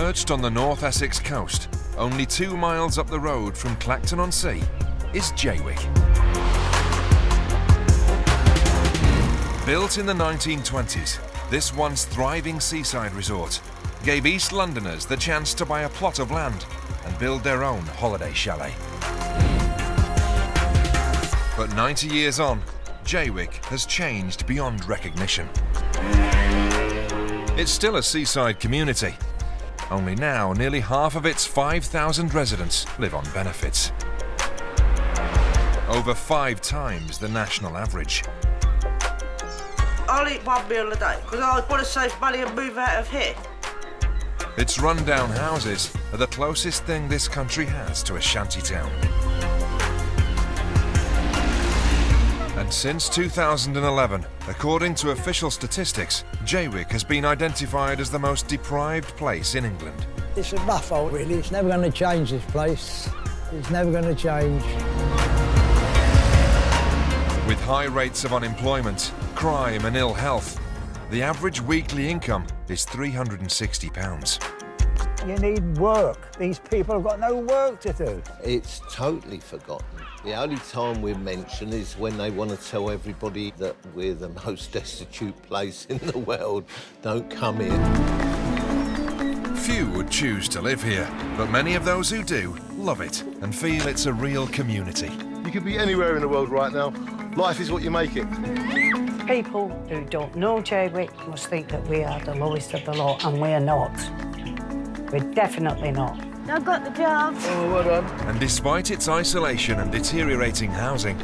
Perched on the North Essex coast, only 2 miles up the road from Clacton-on-Sea, is Jaywick. Built in the 1920s, this once thriving seaside resort gave East Londoners the chance to buy a plot of land and build their own holiday chalet. But 90 years on, Jaywick has changed beyond recognition. It's still a seaside community, only now nearly half of its 5,000 residents live on benefits. Over 5 times the national average. I'll eat 1 meal a day because I want to save money and move out of here. Its rundown houses are the closest thing this country has to a shanty town. And since 2011, according to official statistics, Jaywick has been identified as the most deprived place in England. It's a rough hole, really. It's never going to change, this place. It's never going to change. With high rates of unemployment, crime and ill health, the average weekly income is £360. You need work. These people have got no work to do. It's totally forgotten. The only time we're mentioned is when they want to tell everybody that we're the most destitute place in the world. Don't come here. Few would choose to live here, but many of those who do love it and feel it's a real community. You could be anywhere in the world right now. Life is what you make it. People who don't know Jaywick must think that we are the lowest of the lot, and we're not. We're definitely not. I got the job. Oh, well done. And despite its isolation and deteriorating housing,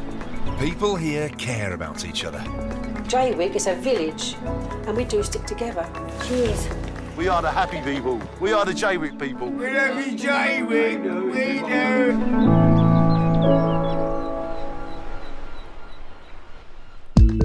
people here care about each other. Jaywick is a village, and we do stick together. Cheers. We are the happy people. We are the Jaywick people. We love you, Jaywick. We do.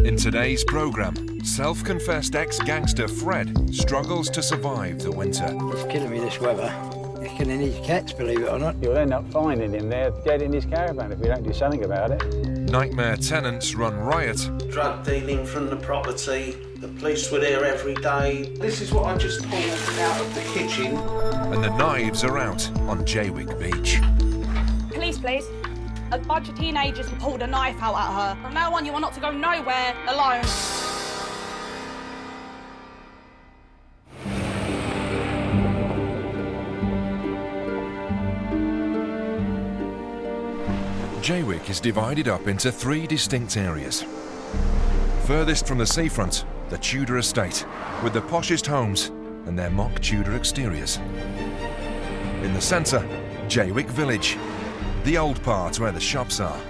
In today's programme, self-confessed ex-gangster Fred struggles to survive the winter. It's killing me, this weather. It's killing these cats, believe it or not. You'll end up finding him there dead in his caravan if we don't do something about it. Nightmare tenants run riot. Drug dealing from the property. The police were there every day. This is what I just pulled out of the kitchen. And the knives are out on Jaywick Beach. Police, please. A bunch of teenagers pulled a knife out at her. From now on, you are not to go nowhere alone. Jaywick is divided up into 3 distinct areas. Furthest from the seafront, the Tudor estate, with the poshest homes and their mock Tudor exteriors. In the centre, Jaywick Village, the old part where the shops are.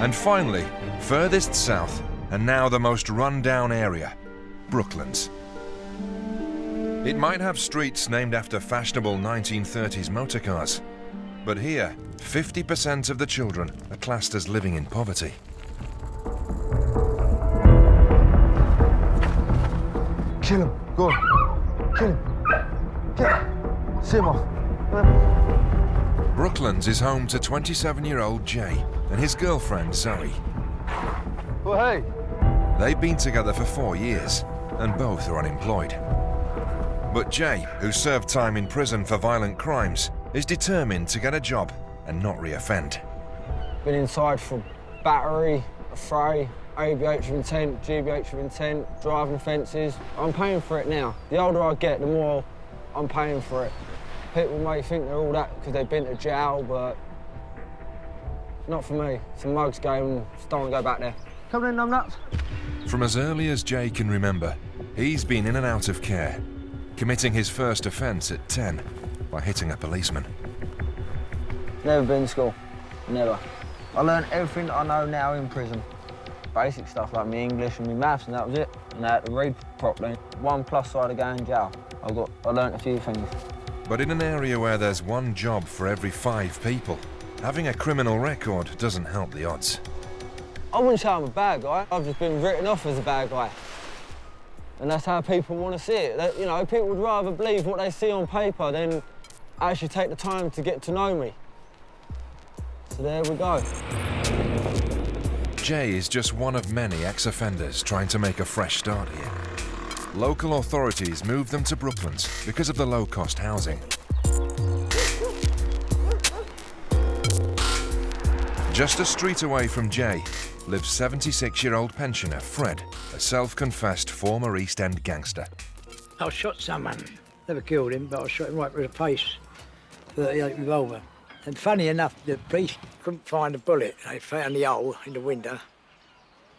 And finally, furthest south, and now the most run-down area, Brooklands. It might have streets named after fashionable 1930s motorcars, but here, 50% of the children are classed as living in poverty. Kill him. Go on. Kill him. Kill him. See him off. Brooklands is home to 27-year-old Jay and his girlfriend Zoe. Well, hey. They've been together for 4 years and both are unemployed. But Jay, who served time in prison for violent crimes, is determined to get a job and not re-offend. Been inside for battery, affray, ABH of intent, GBH of intent, driving offences. I'm paying for it now. The older I get, the more I'm paying for it. People may think they're all that because they've been to jail, but not for me. It's a mugs game and just don't want to go back there. Come in, I'm nuts. From as early as Jay can remember, he's been in and out of care, committing his first offence at 10 by hitting a policeman. Never been to school. Never. I learned everything I know now in prison. Basic stuff like my English and my maths, and that was it. And I had to read properly. One plus side of going in jail. I learnt a few things. But in an area where there's one job for every 5 people, having a criminal record doesn't help the odds. I wouldn't say I'm a bad guy. I've just been written off as a bad guy. And that's how people want to see it. You know, people would rather believe what they see on paper than actually take the time to get to know me. So there we go. Jay is just one of many ex-offenders trying to make a fresh start here. local authorities moved them to Brooklands because of the low-cost housing. Just a street away from Jay lives 76-year-old pensioner Fred, a self-confessed former East End gangster. I shot someone. Never killed him, but I shot him right through the face. 38 revolver. And funny enough, the police couldn't find a bullet. They found the hole in the window.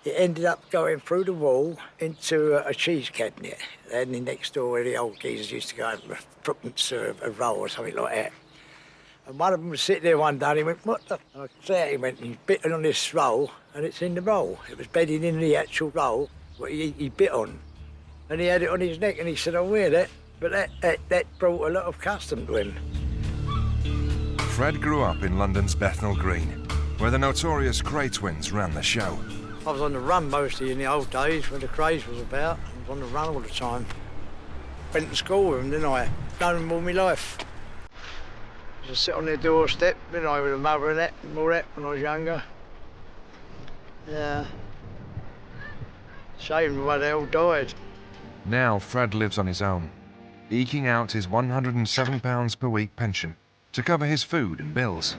It ended up going through the wall into a cheese cabinet. And next door where the old geezers used to go and Brooklands a roll or something like that. And one of them was sitting there one day and he went, what the? And I said, he went, he's bitten on this roll and it's in the roll. It was bedded in the actual roll, what he bit on. And he had it on his neck and he said, I'll wear that. But that brought a lot of custom to him. Fred grew up in London's Bethnal Green, where the notorious Cray twins ran the show. I was on the run mostly in the old days when the craze was about. I was on the run all the time. Went to school with them, didn't I? Known them all my life. I used to sit on their doorstep, didn't I, with a mother and that and all that when I was younger. Yeah. Shame why they all died. Now Fred lives on his own, eking out his £107 per week pension to cover his food and bills.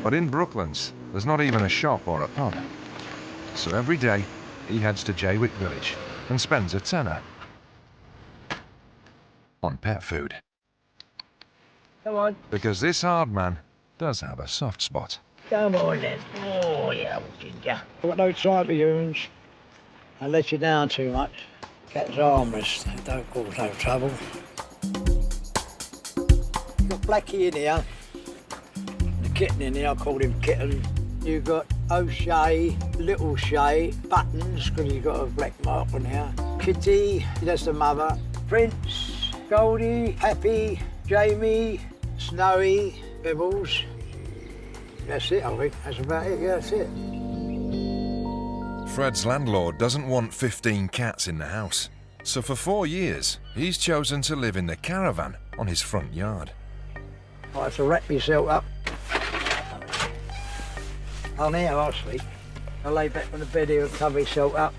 But in Brooklands, there's not even a shop or a pub. So every day, he heads to Jaywick village and spends a tenner on pet food. Come on. Because this hard man does have a soft spot. Come on then. Oh, yeah, ginger. I've got no time for humans. I let you down too much. Cats are harmless. They don't cause no trouble. You've got Blackie in here. The kitten in here, I called him Kitten. You've got O'Shea, Little Shay, Buttons, because he's got a black mark on here. Kitty, that's the mother. Prince, Goldie, Happy, Jamie, Snowy, Pebbles. That's it, I think. That's about it, yeah, that's it. Fred's landlord doesn't want 15 cats in the house. So for 4 years, he's chosen to live in the caravan on his front yard. I have to wrap myself up. On here, I sleep. I lay back on the bed here and cover myself up.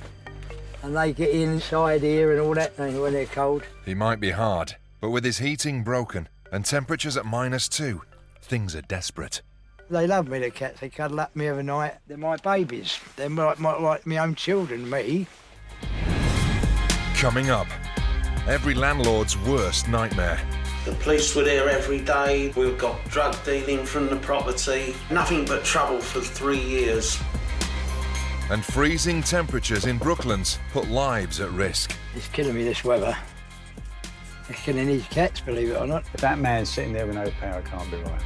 And they get inside here and all that when they're cold. He might be hard, but with his heating broken and temperatures at -2, things are desperate. They love me, the cats. They cuddle up me every night. They're my babies. They're like my own children, me. Coming up, every landlord's worst nightmare. The police were there every day. We've got drug dealing from the property. Nothing but trouble for 3 years. And freezing temperatures in Brooklands put lives at risk. It's killing me, this weather. It's killing these cats, believe it or not. If that man's sitting there with no power, can't be right.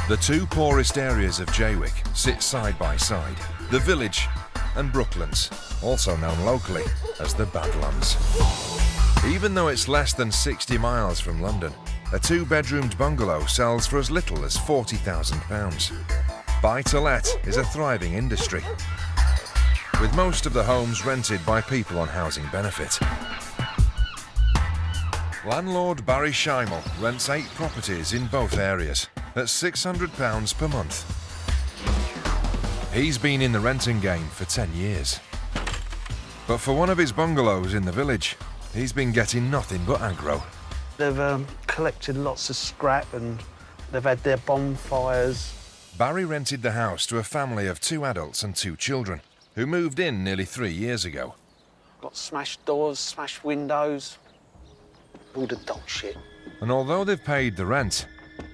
The two poorest areas of Jaywick sit side by side, the village and Brooklands, also known locally as the Badlands. Even though it's less than 60 miles from London, a two-bedroomed bungalow sells for as little as £40,000. Buy-to-let is a thriving industry, with most of the homes rented by people on housing benefit. Landlord Barry Schimel rents 8 properties in both areas at £600 per month. He's been in the renting game for 10 years. But for one of his bungalows in the village, he's been getting nothing but aggro. They've collected lots of scrap and they've had their bonfires. Barry rented the house to a family of 2 adults and 2 children who moved in nearly 3 years ago. Got smashed doors, smashed windows, all the dog shit. And although they've paid the rent,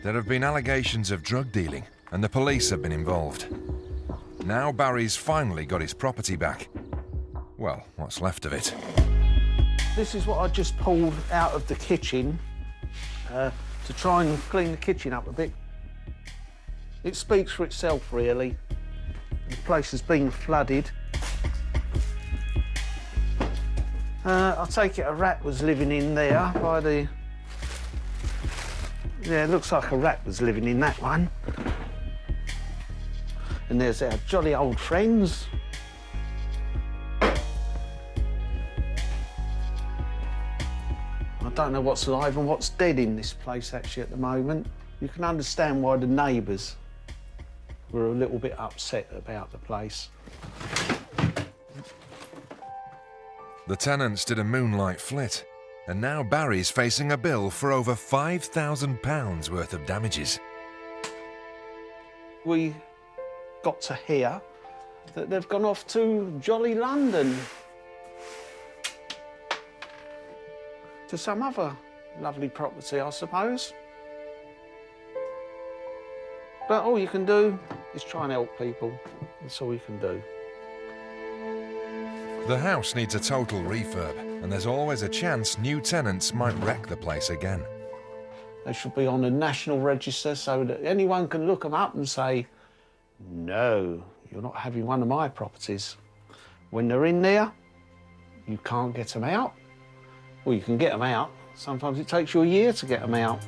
there have been allegations of drug dealing and the police have been involved. Now Barry's finally got his property back. Well, what's left of it. This is what I just pulled out of the kitchen to try and clean the kitchen up a bit. It speaks for itself, really. The place has been flooded. I take it a rat was living in there by the... Yeah, it looks like a rat was living in that one. And there's our jolly old friends. I don't know what's alive and what's dead in this place actually at the moment. You can understand why the neighbours were a little bit upset about the place. The tenants did a moonlight flit, and now Barry's facing a bill for over £5,000 worth of damages. We got to hear that they've gone off to jolly London, to some other lovely property, I suppose. But all you can do is try and help people. That's all you can do. The house needs a total refurb, and there's always a chance new tenants might wreck the place again. They should be on the national register so that anyone can look them up and say, no, you're not having one of my properties. When they're in there, you can't get them out. Well, you can get them out. Sometimes it takes you a year to get them out.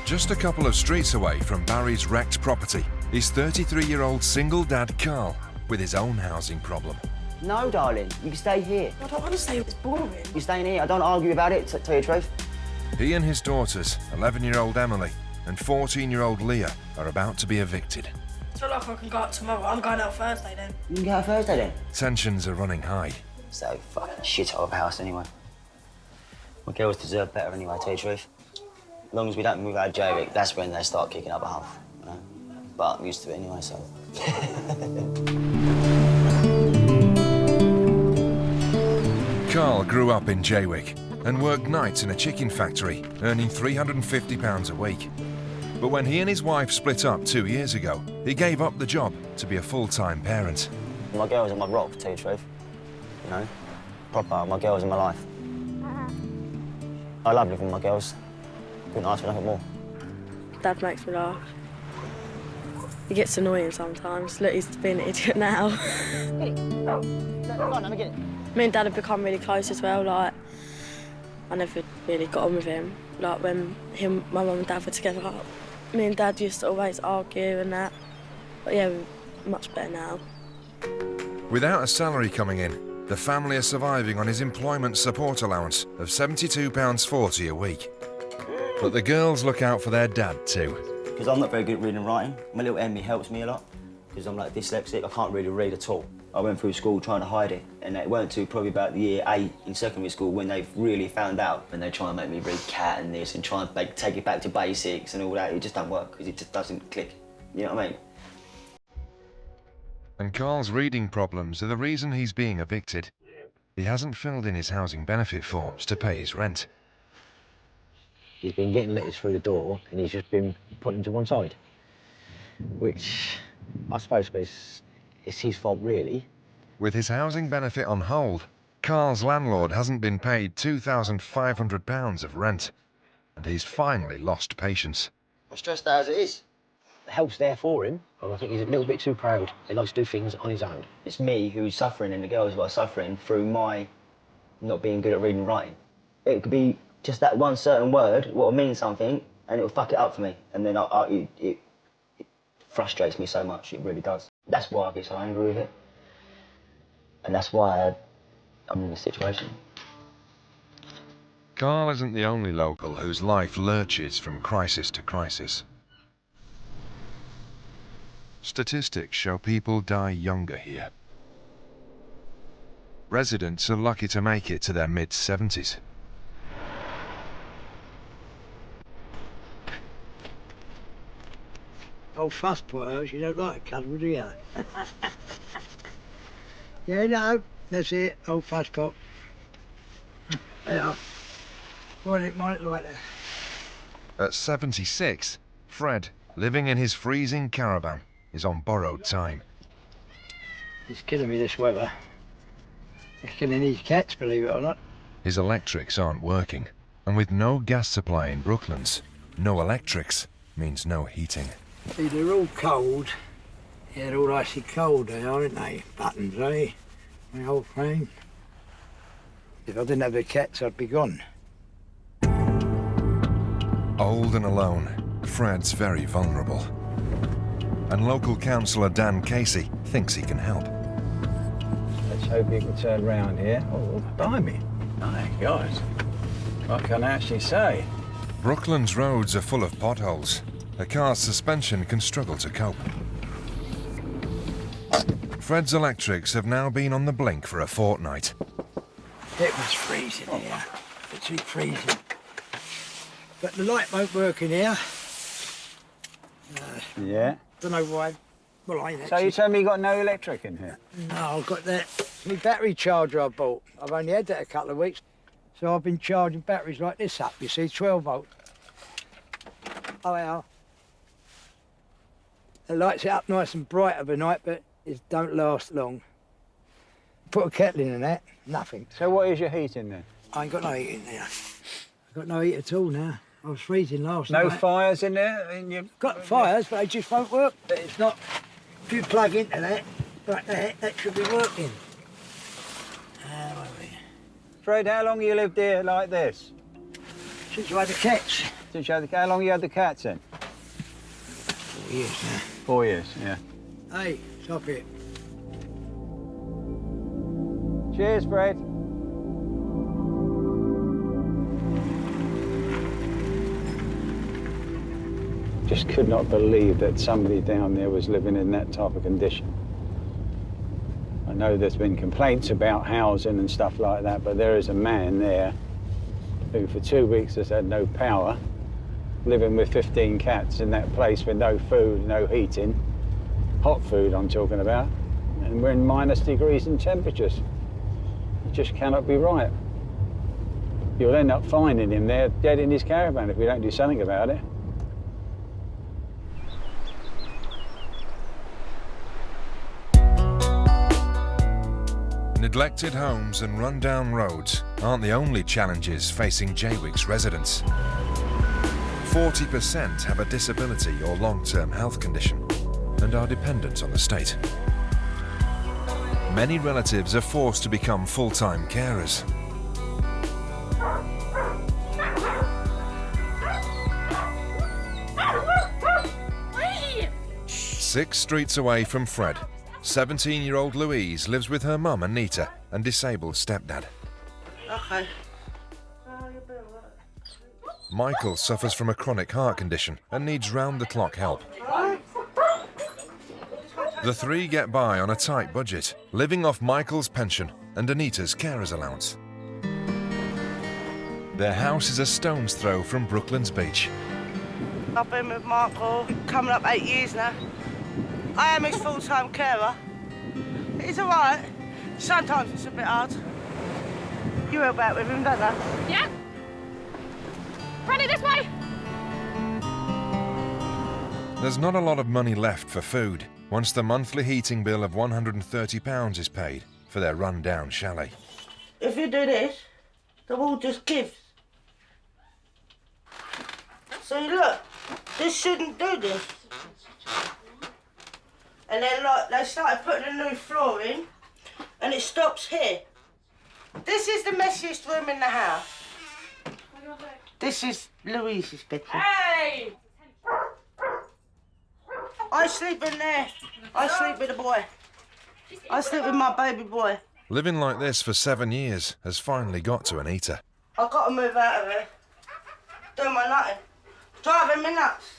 Just a couple of streets away from Barry's wrecked property is 33-year-old single dad Carl with his own housing problem. No, darling, you can stay here. I don't want to stay, it's boring. You're staying here, I don't argue about it, to tell you the truth. He and his daughters, 11-year-old Emily and 14-year-old Leah, are about to be evicted. I feel like I can go out tomorrow. I'm going out Thursday then. You can go out Thursday then? Tensions are running high. So fucking shithole of a house anyway. My girls deserve better anyway, to tell you the truth. As long as we don't move out of Jaywick, that's when they start kicking up a huff, you know? But I'm used to it anyway, so. Carl grew up in Jaywick and worked nights in a chicken factory, earning £350 a week. But when he and his wife split up 2 years ago, he gave up the job to be a full-time parent. My girls are my rock, to tell you the truth. You know? Proper, my girls are my life. I love living with my girls. Couldn't ask for nothing more. Dad makes me laugh. He gets annoying sometimes. Look, he's being an idiot now. Come on, let me get it. Me and Dad have become really close as well. Like, I never really got on with him. Like, when my mum and Dad were together, me and Dad used to always argue and that. But yeah, we're much better now. Without a salary coming in, the family are surviving on his employment support allowance of £72.40 a week. But the girls look out for their dad too. Because I'm not very good at reading and writing. My little Emmy helps me a lot. Because I'm like dyslexic, I can't really read at all. I went through school trying to hide it, and it weren't until probably about the year 8 in secondary school when they really found out, and they try and make me read cat and this and try and take it back to basics and all that. It just don't work because it just doesn't click. You know what I mean? And Carl's reading problems are the reason he's being evicted. He hasn't filled in his housing benefit forms to pay his rent. He's been getting letters through the door and he's just been put them to one side. Which I suppose it's his fault, really. With his housing benefit on hold, Carl's landlord hasn't been paid £2,500 of rent, and he's finally lost patience. I'm stressed out as it is. The help's there for him, but I think he's a little bit too proud. He likes to do things on his own. It's me who's suffering and the girls who are suffering through my not being good at reading and writing. It could be just that one certain word will mean something and it'll fuck it up for me. And then it frustrates me so much, it really does. That's why I get so angry with it. And that's why I'm in this situation. Carl isn't the only local whose life lurches from crisis to crisis. Statistics show people die younger here. Residents are lucky to make it to their mid-70s. Old fuss potters, you don't like a cuddle, do you? Yeah, no, that's it, old fuss pot. Yeah. What it might like that. At 76, Fred, living in his freezing caravan, is on borrowed time. It's killing me, this weather. It's killing these cats, believe it or not. His electrics aren't working, and with no gas supply in Brooklands, no electrics means no heating. See, they're all cold. Yeah, they're all icy cold, they are, aren't they? Buttons, eh? My old frame. If I didn't have the cats, I'd be gone. Old and alone, Fred's very vulnerable. And local councillor Dan Casey thinks he can help. Let's hope you can turn round here. Oh, blimey. My God. What can I actually say? Brooklands roads are full of potholes. A car's suspension can struggle to cope. Fred's electrics have now been on the blink for a fortnight. It was freezing here, literally freezing. But the light won't work in here. Yeah. Don't know why. Well, I So you tell me you got no electric in here? No, I've got that. My battery charger I bought. I've only had that a couple of weeks. So I've been charging batteries like this up, you see, 12 volt. Oh, yeah. It lights it up nice and bright overnight, but it don't last long. Put a kettle in and that, nothing. So what is your heating then? I ain't got no heat in there. I've got no heat at all now. I was freezing last No night. fires in there? In your... Got fires, but they just won't work. But it's not... If you plug into that, like that should be working. Fred, how long you lived here like this? Since I had the cats. Since you had the... How long you had the cats in? 4 years now. 4 years, yeah. Hey, stop it. Cheers, Fred. Just could not believe that somebody down there was living in that type of condition. I know there's been complaints about housing and stuff like that, but there is a man there who for 2 weeks has had no power, living with 15 cats in that place with no food, no heating, hot food I'm talking about, and we're in -degrees in temperatures. It just cannot be right. You'll end up finding him there dead in his caravan if we don't do something about it. Neglected homes and run-down roads aren't the only challenges facing Jaywick's residents. 40% have a disability or long-term health condition and are dependent on the state. Many relatives are forced to become full-time carers. Six streets away from Fred, 17-year-old Louise lives with her mum Anita and disabled stepdad. Okay. Michael suffers from a chronic heart condition and needs round-the-clock help. The three get by on a tight budget, living off Michael's pension and Anita's carer's allowance. Their house is a stone's throw from Brooklands beach. I've been with Michael coming up 8 years now. I am his full-time carer. He's all right. Sometimes it's a bit hard. You help out with him, don't you? Yeah. Ready this way. There's not a lot of money left for food once the monthly heating bill of £130 is paid for their run-down chalet. If you do this, the wall just gives. See, look, this shouldn't do this. And then, like, they started putting a new floor in, and it stops here. This is the messiest room in the house. This is Louise's bedroom. Hey! I sleep in there. I sleep with the boy. I sleep with my baby boy. Living like this for 7 years has finally got to Anita. I've got to move out of here. Doing my nothing. Driving me nuts.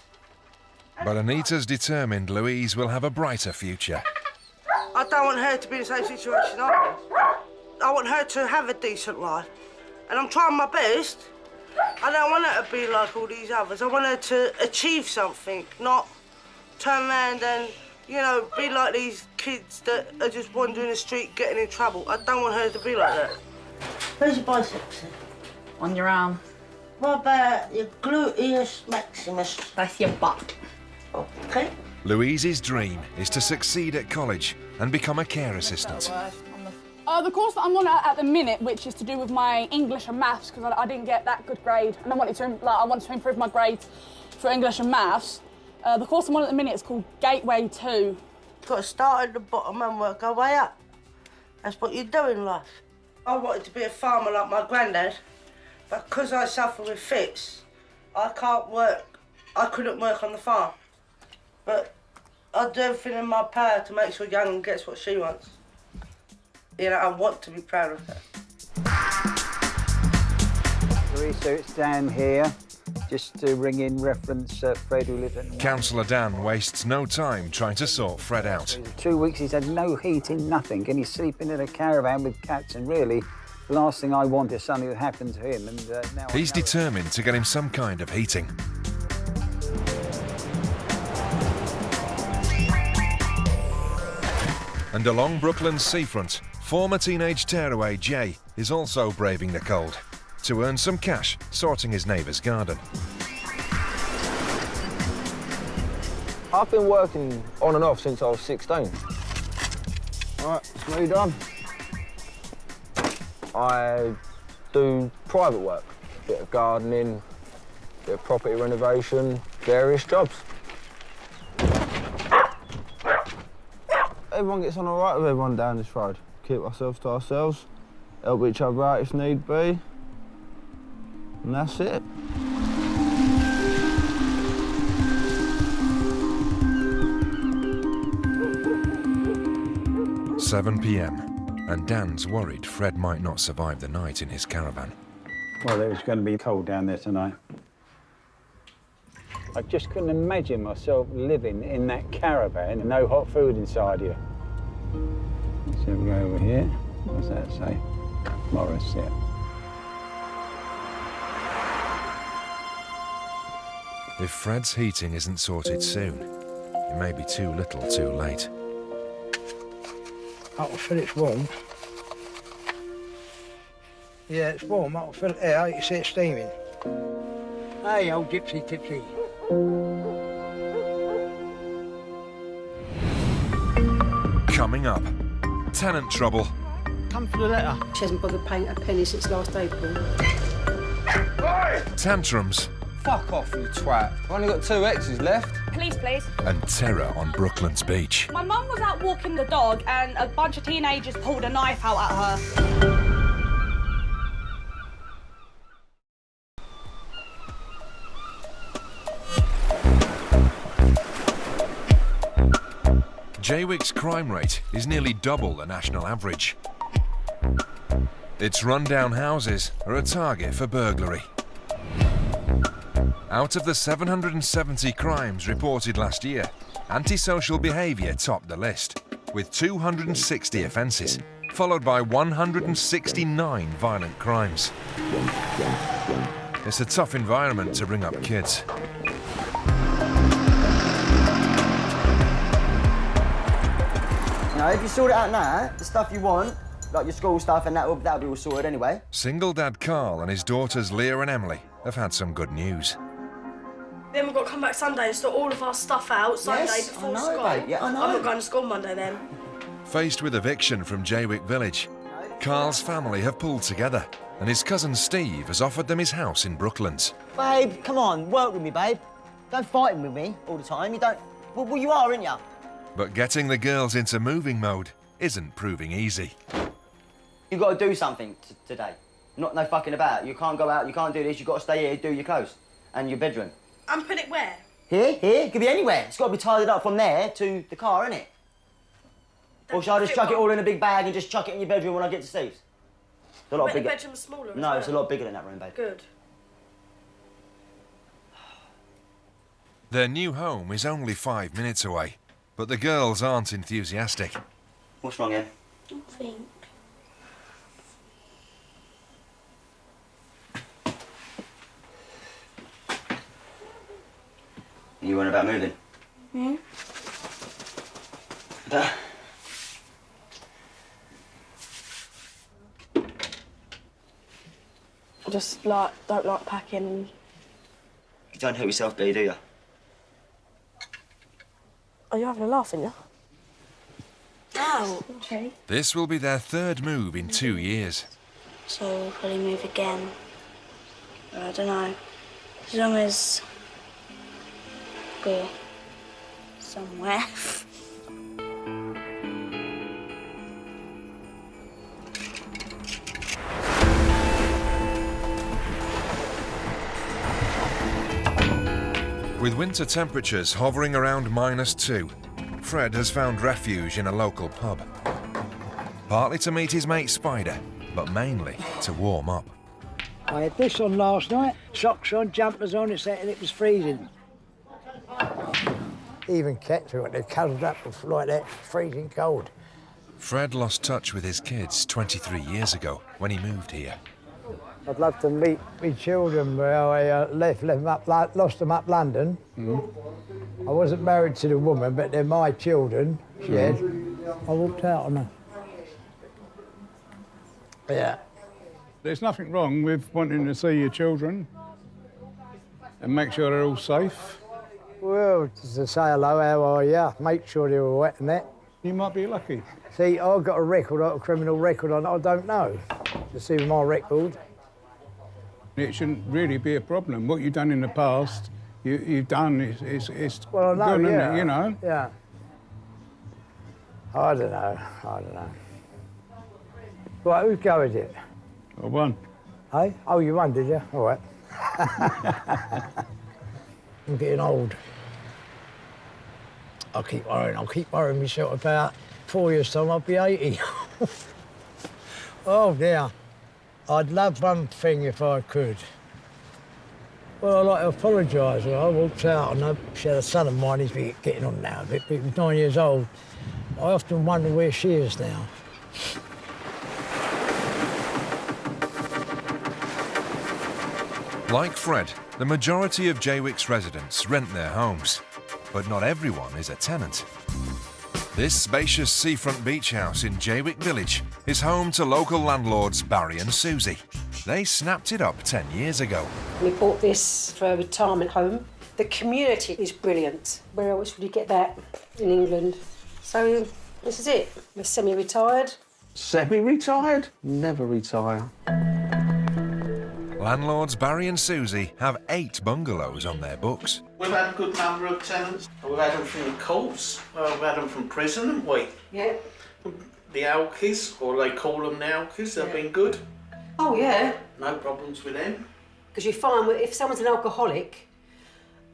But Anita's determined Louise will have a brighter future. I don't want her to be in the same situation I was. I want her to have a decent life. And I'm trying my best. I don't want her to be like all these others. I want her to achieve something, not turn around and, you know, be like these kids that are just wandering the street getting in trouble. I don't want her to be like that. Where's your biceps? On your arm. What about your gluteus maximus? That's your butt. Okay. Louise's dream is to succeed at college and become a care assistant. The course that I'm on at the minute, which is to do with my English and maths, because I didn't get that good grade, and I wanted to improve my grades for English and maths. The course I'm on at the minute is called Gateway 2. You've got to start at the bottom and work our way up. That's what you do in life. I wanted to be a farmer like my granddad, but because I suffer with fits, I can't work I couldn't work on the farm. But I'll do everything in my power to make sure Young gets what she wants. You know, I want to be proud of her. So it's Dan here, just to ring in reference Fred who lives at... Councillor Dan wastes no time trying to sort Fred out. 2 weeks he's had no heating, nothing, and he's sleeping in a caravan with cats, and really, the last thing I want is something that happened to him, and now... He's determined to get him some kind of heating. And along Brooklands seafront, former teenage tearaway Jay is also braving the cold to earn some cash sorting his neighbour's garden. I've been working on and off since I was 16. All right, it's me done. I do private work, bit of gardening, bit of property renovation, various jobs. Everyone gets on all right with everyone down this road. Keep ourselves to ourselves, help each other out if need be, and that's it. 7 p.m, and Dan's worried Fred might not survive the night in his caravan. Well, it was going to be cold down there tonight. I just couldn't imagine myself living in that caravan and no hot food inside you. So we go over here. What's that say? Poorest, yeah. If Fred's heating isn't sorted soon, it may be too little too late. I can feel it's warm. Yeah, it's warm. I can feel it there. You can see it steaming. Hey, old gypsy tipsy. Coming up, tenant trouble. Come for the letter. She hasn't bothered paying a penny since last April. Tantrums. Fuck off, you twat. I've only got 2 exes left. Police, please. And terror on Brooklands Beach. My mum was out walking the dog and a bunch of teenagers pulled a knife out at her. Jaywick's crime rate is nearly double the national average. Its rundown houses are a target for burglary. Out of the 770 crimes reported last year, antisocial behaviour topped the list, with 260 offences, followed by 169 violent crimes. It's a tough environment to bring up kids. Now, if you sort it out now, the stuff you want, like your school stuff, and that'll be all sorted anyway. Single dad Carl and his daughters Leah and Emily have had some good news. Then we've got to come back Sunday and sort all of our stuff out Sunday before school. Babe. Yeah, I know. I'm not going to school Monday then. Faced with eviction from Jaywick village, Carl's family have pulled together, and his cousin Steve has offered them his house in Brooklands. Babe, come on, work with me, babe. Don't fight with me all the time. You don't... Well, you are, aren't you? But getting the girls into moving mode isn't proving easy. You've got to do something today. No fucking about. You can't go out, you can't do this, you've got to stay here, do your clothes. And your bedroom. And put it where? Here? It could be anywhere. It's got to be tidied up from there to the car, innit? Or shall I just chuck it all in a big bag and just chuck it in your bedroom when I get to Steve's? It's a lot bigger. The bedroom's smaller. No, it's a lot bigger than that room, babe. Good. Their new home is only 5 minutes away, but the girls aren't enthusiastic. What's wrong, Em? Nothing. You weren't about moving? Hmm? I just don't like packing. You don't help yourself, B, do you? Are you having a laugh, aren't you? Oh, okay. This will be their third move in 2 years. So we'll probably move again. Or I don't know. As long as we're somewhere. With winter temperatures hovering around -2, Fred has found refuge in a local pub. Partly to meet his mate Spider, but mainly to warm up. I had this on last night, socks on, jumpers on, and it was freezing. Even cats when they're cuddled up like that, freezing cold. Fred lost touch with his kids 23 years ago when he moved here. I'd love to meet my children where I lost them up London. I wasn't married to the woman, but they're my children. She had. I walked out on her. Yeah. There's nothing wrong with wanting to see your children and make sure they're all safe. Well, just to say hello, how are you? Make sure they were wet and that. You might be lucky. See, I've got a criminal record on it, I don't know. To see my record. It shouldn't really be a problem. What you've done in the past, you've done is well, I know, good, yeah. isn't it, you know? Yeah. I don't know. Right, whose go is it? I won. Hey? Oh, you won, did you? All right. I'm getting old. I'll keep worrying myself about 4 years' time I'll be 80. Oh, dear. I'd love one thing if I could. Well, I'd like to apologise. I walked out and she had a son of mine, he's getting on now a bit, but he was 9 years old. I often wonder where she is now. Like Fred, the majority of Jaywick's residents rent their homes, but not everyone is a tenant. This spacious seafront beach house in Jaywick Village is home to local landlords Barry and Susie. They snapped it up 10 years ago. We bought this for a retirement home. The community is brilliant. Where else would you get that in England? So this is it. We're semi-retired. Semi-retired? Never retire. Landlords Barry and Susie have 8 bungalows on their books. We've had a good number of tenants. We've had them from the courts. We've had them from prison, haven't we? Yeah. The Alkies, or they call them the Alkies, they've been good. Oh, yeah. No problems with them. Because you find that if someone's an alcoholic,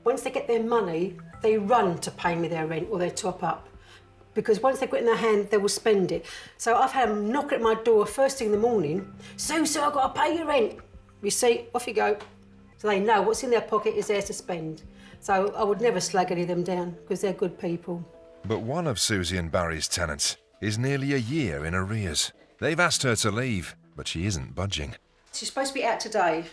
once they get their money, they run to pay me their rent or their top-up. Because once they've got it in their hand, they will spend it. So I've had them knock at my door first thing in the morning. Susie, I've got to pay your rent. Receipt, off you go. So they know what's in their pocket is theirs to spend. So I would never slag any of them down because they're good people. But one of Susie and Barry's tenants is nearly a year in arrears. They've asked her to leave, but she isn't budging. She's supposed to be out today.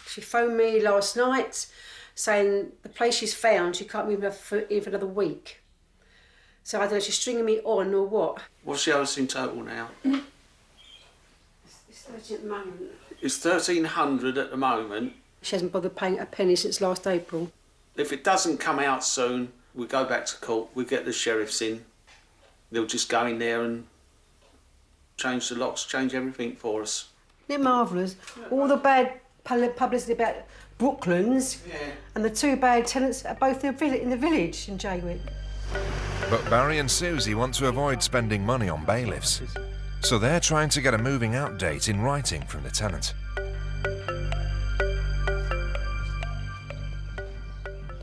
She phoned me last night saying the place she's found, she can't move for even another week. So I don't know if she's stringing me on or what. What's the house in total now? It's 30 at the moment. It's 1,300 at the moment. She hasn't bothered paying a penny since last April. If it doesn't come out soon, we go back to court, we get the sheriffs in. They'll just go in there and change the locks, change everything for us. They're marvellous. All the bad publicity about Brooklands and the 2 bad tenants are both in the village in Jaywick. But Barry and Susie want to avoid spending money on bailiffs. So they're trying to get a moving out date in writing from the tenant.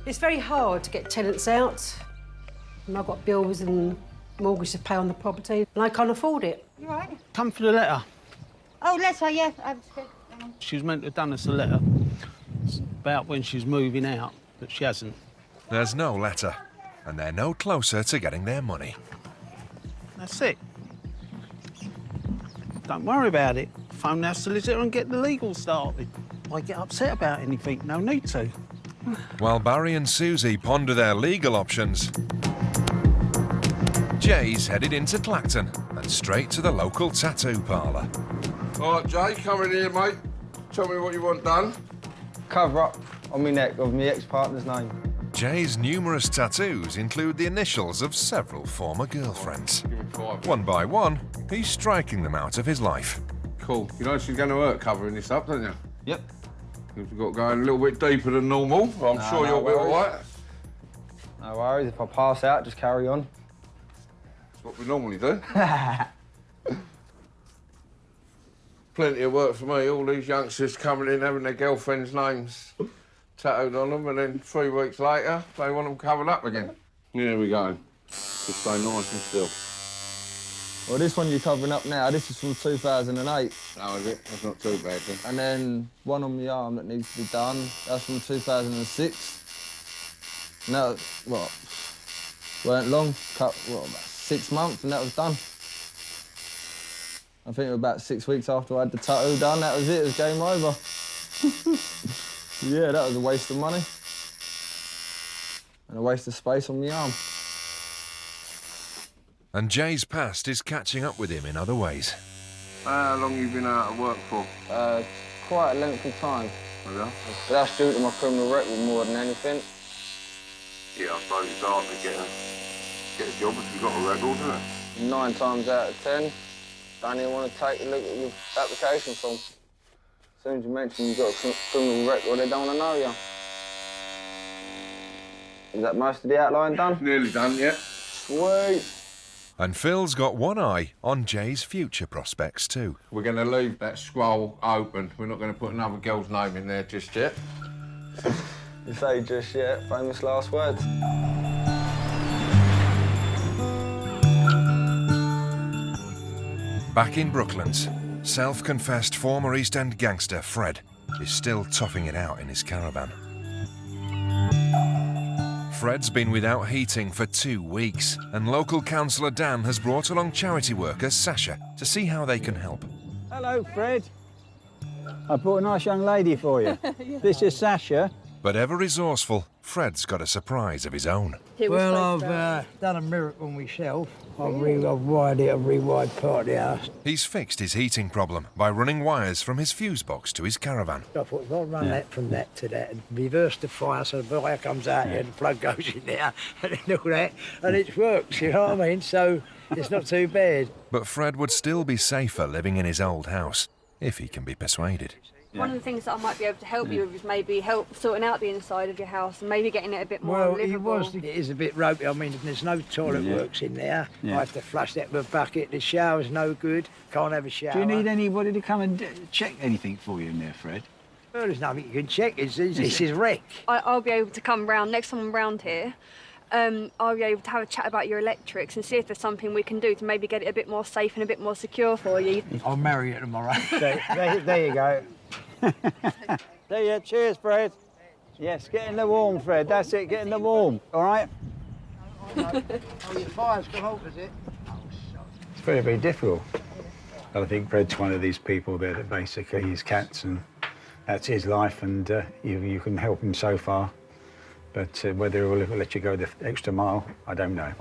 It's very hard to get tenants out. And I've got bills and mortgage to pay on the property, and I can't afford it. You right? Come for the letter. Oh, letter, yeah. She was meant to have done us a letter about when she's moving out, but she hasn't. There's no letter, and they're no closer to getting their money. That's it. Don't worry about it. Phone our solicitor and get the legal started. Why get upset about anything? No need to. While Barry and Susie ponder their legal options, Jay's headed into Clacton and straight to the local tattoo parlour. All right, Jay, come in here, mate. Tell me what you want done. Cover up on my neck of my ex-partner's name. Jay's numerous tattoos include the initials of several former girlfriends. One by one, he's striking them out of his life. Cool. You know she's going to hurt covering this up, don't you? Yep. You've got to go in a little bit deeper than normal. I'm sure you'll be all right. No worries. If I pass out, just carry on. That's what we normally do. Plenty of work for me. All these youngsters coming in having their girlfriends' names tattooed on them, and then 3 weeks later, they want them covered up again. Here we go. Just stay nice and still. Well, this one you're covering up now, this is from 2008. That was it. That's not too bad, then. And then one on my arm that needs to be done, that's from 2006. And that, what, weren't long, about 6 months, and that was done. I think about 6 weeks after I had the tattoo done, that was it was game over. Yeah, that was a waste of money. And a waste of space on my arm. And Jay's past is catching up with him in other ways. How long have you been out of work for? Quite a length of time. Yeah. But that's due to my criminal record more than anything. Yeah, I suppose it's hard to get a job if you've got a record, isn't it? 9 times out of 10, don't even want to take a look at your application form. As soon as you mention you've got a criminal record, they don't want to know you. Is that most of the outline done? Nearly done, yeah. Sweet. And Phil's got one eye on Jay's future prospects too. We're going to leave that scroll open. We're not going to put another girl's name in there just yet. You say just yet, famous last words. Back in Brooklands, self-confessed former East End gangster Fred is still toughing it out in his caravan. Fred's been without heating for 2 weeks, and local councillor Dan has brought along charity worker Sasha to see how they can help. Hello, Fred. I brought a nice young lady for you. Yeah. This is Sasha. But ever resourceful, Fred's got a surprise of his own. Well, I've done a miracle myself. I've rewired it, I've rewired part of the house. He's fixed his heating problem by running wires from his fuse box to his caravan. I thought, if I run that from that to that and reverse the fire so the fire comes out here and the plug goes in there and then all that, and it works, you know what I mean? So it's not too bad. But Fred would still be safer living in his old house, if he can be persuaded. One of the things that I might be able to help you with is maybe help sorting out the inside of your house and maybe getting it a bit more livable. It is a bit ropey. I mean, there's no toilet works in there. I have to flush that with a bucket. The shower's no good. Can't have a shower. Do you need anybody to come and check anything for you in there, Fred? Well, there's nothing you can check. It's his wreck. I'll be able to come round next time I'm round here. I'll be able to have a chat about your electrics and see if there's something we can do to maybe get it a bit more safe and a bit more secure for you. I'll marry you tomorrow. There you go. There you cheers, Fred. Yes, get in the warm, Fred. That's it, get in the warm, all right? Oh, your fire's gone off, is it? It's very, very difficult. I think Fred's one of these people that basically he's cats and that's his life, and you can help him so far. But whether he'll let you go the extra mile, I don't know.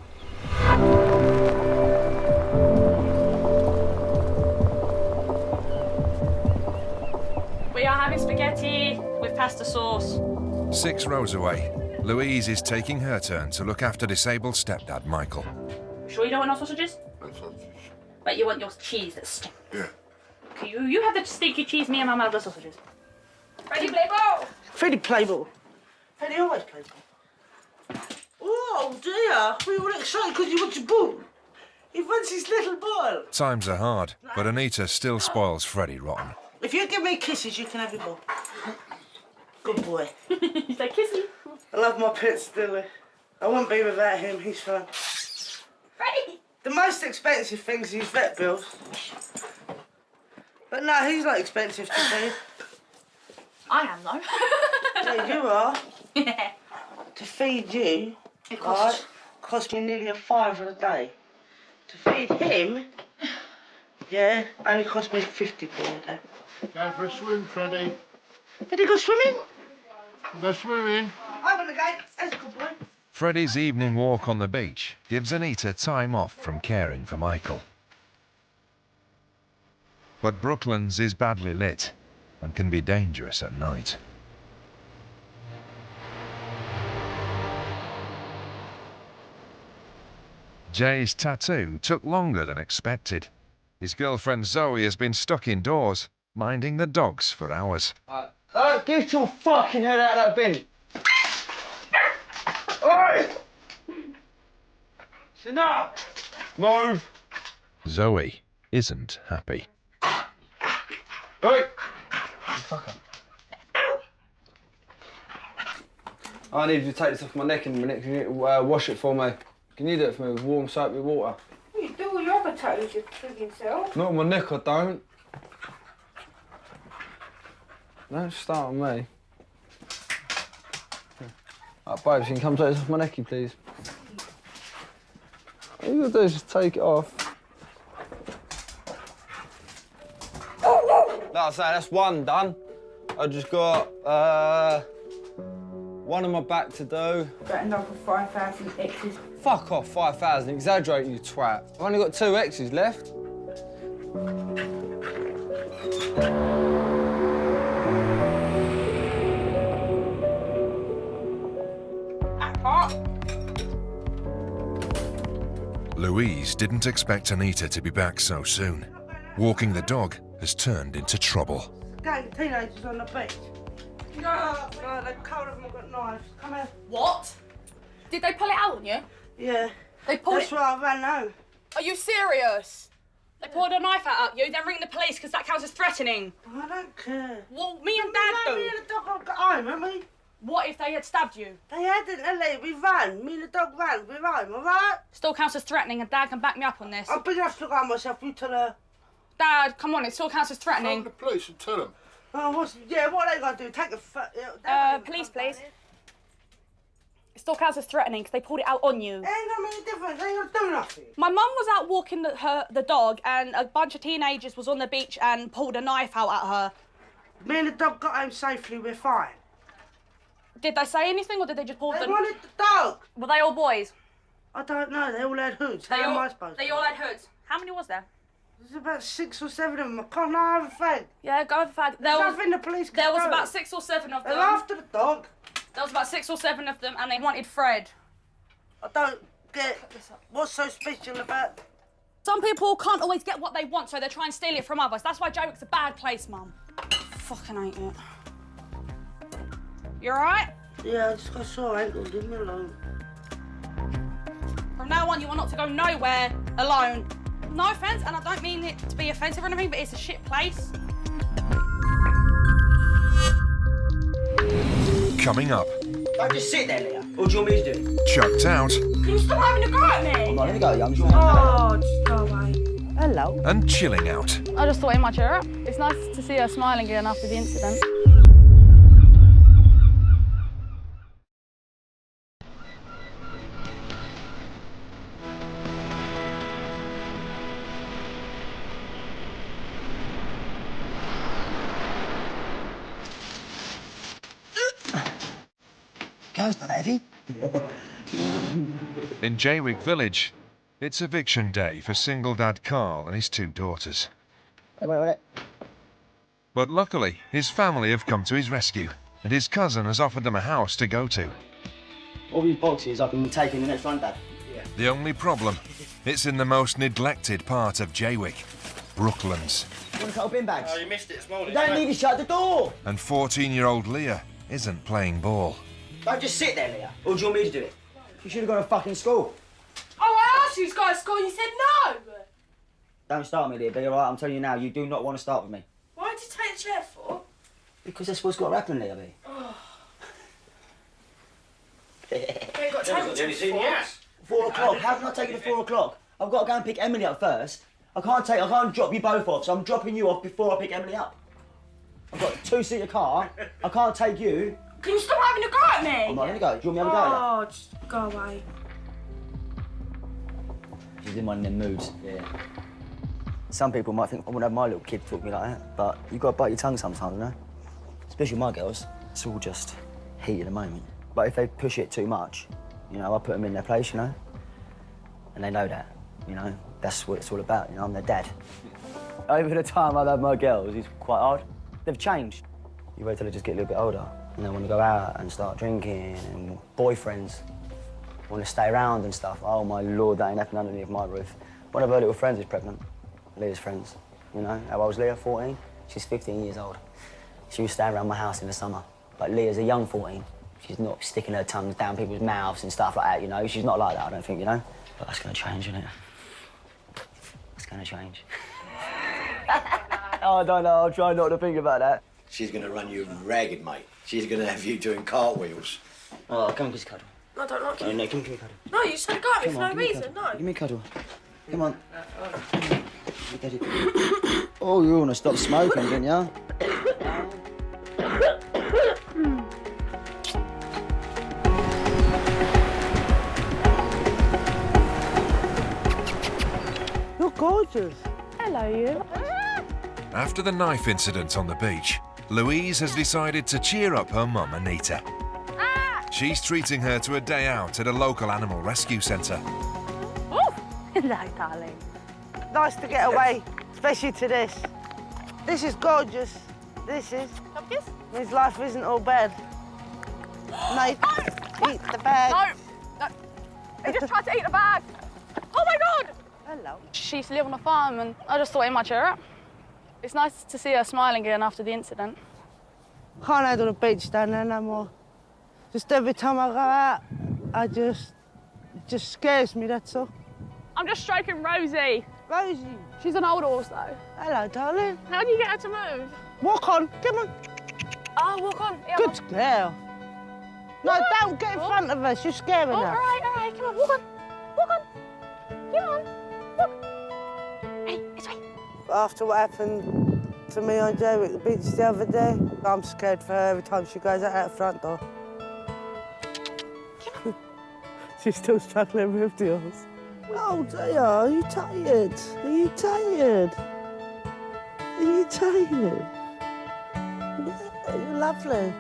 We are having spaghetti with pasta sauce. 6 rows away, Louise is taking her turn to look after disabled stepdad Michael. Sure you don't want no sausages? No sausages. But you want your cheese that's stinky. Yeah. Okay, you have the stinky cheese, me and Mum have the sausages. Ready, play ball? Freddie, play ball. Freddie always plays ball. Oh dear, we were excited because you want your ball. He wants his little ball. Times are hard, but Anita still spoils Freddie rotten. If you give me kisses, you can have your ball. Good boy. He's like, kiss me. I love my pet Stilly. I wouldn't be without him, he's fun. Freddie! The most expensive thing's his vet bills. But no, he's not expensive to feed. I am, though. Yeah, you are. Yeah. To feed you, It costs. right, cost me nearly a £5 a day. To feed him, yeah, only cost me 50p a day. Go for a swim, Freddie. Did he go swimming? Go swimming. Open the gate. That's a good boy. Freddie's evening walk on the beach gives Anita time off from caring for Michael. But Brooklands is badly lit and can be dangerous at night. Jay's tattoo took longer than expected. His girlfriend Zoe has been stuck indoors, minding the dogs for hours. Get your fucking head out of that bin! Oi! It's enough! Move! Zoe isn't happy. Oi! I need you to take this off my neck in a minute. Can you wash it for me? Can you do it for me with warm soapy water? You do all your other tattoos, you friggin' self. Not on my neck, I don't. Don't start on me. Right, babes, you can come take this off my necky, please. All you gotta do is just take it off. Like I say, that's one done. I just got one on my back to do. Got another 5,000 X's. Fuck off, 5,000. Exaggerate, you twat. I've only got 2 X's left. Louise didn't expect Anita to be back so soon. Walking the dog has turned into trouble. Gang of teenagers on the beach. No, they're cold and they've got knives. Come here. What? Did they pull it out on you? Yeah. They pulled That's why I ran home. Are you serious? They pulled a knife out at you, then ring the police because that counts as threatening. I don't care. Well, me and Dad do. Me and the dog got home, haven't we? What if they had stabbed you? They hadn't, Ellie. We ran. Me and the dog ran. We're home, all right? Still counts as threatening and Dad can back me up on this. I'm big enough to look out myself. You tell her. Dad, come on, it still counts as threatening. Phone the police and tell them. Oh, what are they going to do? Take a... Police, please. It still counts as threatening because they pulled it out on you. It ain't gonna make a difference. They ain't gonna do nothing. My mum was out walking the dog and a bunch of teenagers was on the beach and pulled a knife out at her. Me and the dog got home safely. We're fine. Did they say anything or did they just pull They wanted the dog. Were they all boys? I don't know. They all had hoods. How am I supposed to? They all had hoods. How many was there? There's about 6 or 7 of them. I can't now have a fag. Yeah, go have a fag. There's nothing the police can There was do. about 6 or 7 of them. They're after the dog. There was about 6 or 7 of them and they wanted Fred. I don't get what's so special about... Some people can't always get what they want, so they try and steal it from others. That's why Jaywick's a bad place, Mum. Fucking hate it. You alright? Yeah, I just got a sore ankle. Leave me alone. From now on, you are not to go nowhere alone. No offence, and I don't mean it to be offensive or anything, but it's a shit place. Coming up, Don't just sit there, Leah. What do you want me to do? chucked out, Can you stop having a go at me? I'm not going to go, young. Oh, just go away. Hello. and chilling out. I just thought it might cheer her up. It's nice to see her smiling again after the incident. Goes not heavy. In Jaywick village, it's eviction day for single dad Carl and his 2 daughters. Wait. But luckily, his family have come to his rescue, and his cousin has offered them a house to go to. All these boxes I can take in the next one, Dad. Yeah. The only problem, it's in the most neglected part of Jaywick, Brooklands. You want a couple bin bags? Oh, you missed it this morning. You don't need to shut the door. And 14-year-old Leah isn't playing ball. Don't just sit there, Leah. Or do you want me to do it? You should have gone to fucking school. Oh, I asked you to go to school and you said no! Don't start me, Leah, be all right? I'm telling you now, you do not want to start with me. Why did you take the chair for? Because that's what's got to happen, Leah, B. Oh. You ain't got time to take 4 o'clock? How can I take it at 4 o'clock? I've got to go and pick Emily up first. I can't drop you both off, so I'm dropping you off before I pick Emily up. I've got a 2-seater car. I can't take you. Can you stop having a go at me? I'm not going to go. Do you want me to have a go at Oh, just go away. that? She's in one of them moods, yeah. Some people might think I wouldn't have my little kid talk to me like that, but you've got to bite your tongue sometimes, you know? Especially my girls. It's all just heat at the moment. But if they push it too much, you know, I put them in their place, you know? And they know that, you know? That's what it's all about, you know? I'm their dad. Over the time I've had my girls, it's quite hard. They've changed. You wait till they just get a little bit older, and they want to go out and start drinking, and boyfriends want to stay around and stuff. Oh, my Lord, that ain't happening underneath my roof. One of her little friends is pregnant. Leah's friends, you know? How old's Leah? 14? She's 15 years old. She was staying around my house in the summer. But Leah's a young 14. She's not sticking her tongues down people's mouths and stuff like that, you know? She's not like that, I don't think, you know? But that's gonna change, isn't it? It's gonna change. Oh, I don't know. I'll try not to think about that. She's going to run you ragged, mate. She's going to have you doing cartwheels. Oh, come and kiss a cuddle. I don't like Oh, it. no, come and cuddle. No, you said go for Come on, no give me a reason, cuddle. no. Give me a cuddle. Come on. Daddy. Oh, you want to stop smoking, didn't you? You're gorgeous. Hello, you. After the knife incident on the beach, Louise has decided to cheer up her mum, Anita. She's treating her to a day out at a local animal rescue centre. Oh, hello, darling. Nice to get away, especially to this. This is gorgeous. This is. Have a kiss? Means life isn't all bad. Mate, eat the bag. No. He just tried to eat the bag. Oh my God! Hello. She used to live on a farm and I just thought it might cheer her up. It's nice to see her smiling again after the incident. Can't handle the beach down there no more. Just every time I go out, it just scares me, that's all. I'm just stroking Rosie. Rosie? She's an old horse, though. Hello, darling. How do you get her to move? Walk on, come on. Oh, walk on. Yeah, Good girl. No, don't get in front of us, you're scaring her. All right, come on, walk on. Walk on. Come on, walk. Hey, this way. After what happened to me on Jaywick the beach the other day, I'm scared for her every time she goes out the front door. She's still struggling with the horse. Oh dear, are you tired? Are you tired? Are you tired? Yeah, you're lovely.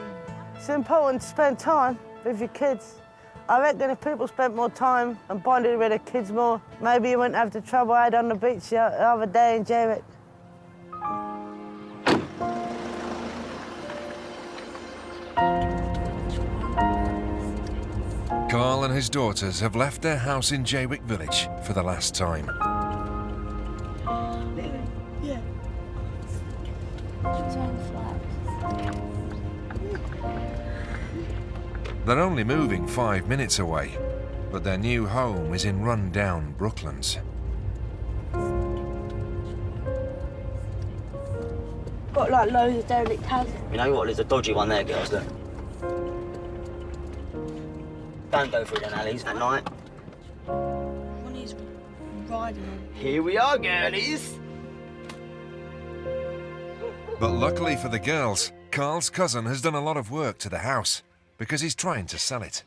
It's important to spend time with your kids. I reckon if people spent more time and bonded with their kids more, maybe you wouldn't have the trouble I had on the beach the other day in Jaywick. Carl and his daughters have left their house in Jaywick village for the last time. Yeah. They're only moving 5 minutes away, but their new home is in run-down Brooklands. Got like loads of derelict houses. You know what? There's a dodgy one there, girls. Look. Don't go through them alleys at night. One is riding on. Here we are, girlies. But luckily for the girls, Carl's cousin has done a lot of work to the house because he's trying to sell it.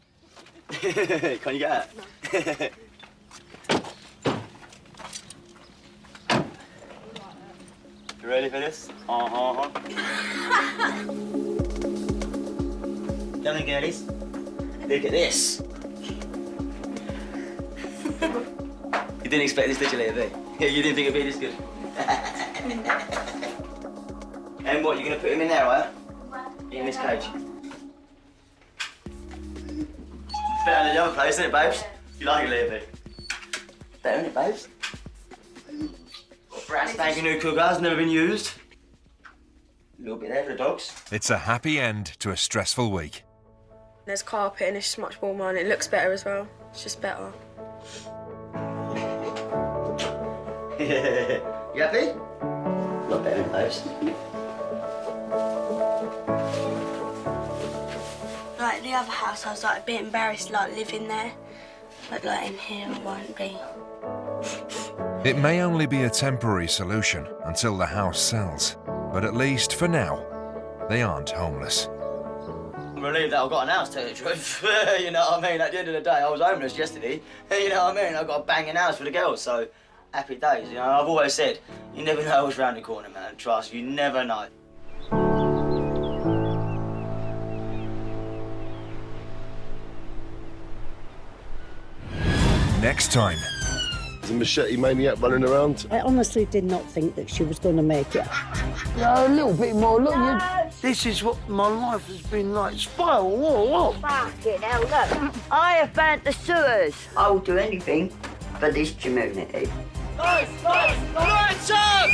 Can you get it? You ready for this? Come on, girlies. Look at this. You didn't expect this, did you, Leah? You didn't think it'd be this good? And what, you're gonna put him in there, right? In this cage. Better than the other place, isn't it, babes? You like it, Leah? Better, isn't it, babes? Brand spanking new cooker, has never been used. A little bit there for the dogs. It's a happy end to a stressful week. There's carpet and it's just much warmer and it looks better as well. It's just better. You happy? Not better than babes. Like the other house, I was like a bit embarrassed like living there. But like in here, I won't be. It may only be a temporary solution until the house sells, but at least for now, they aren't homeless. I'm relieved that I've got an house, to tell you the truth. You know what I mean? At the end of the day, I was homeless yesterday. You know what I mean? I've got a banging house for the girls, so happy days. You know, I've always said, you never know what's round the corner, man. Trust, you never know. Next time. There's a machete maniac running around. I honestly did not think that she was going to make it. Yeah, a little bit more. Look, this is what my life has been like. Spiral, whoa. Fucking hell, look. I have burnt the sewers. I will do anything for this community. Nice, up!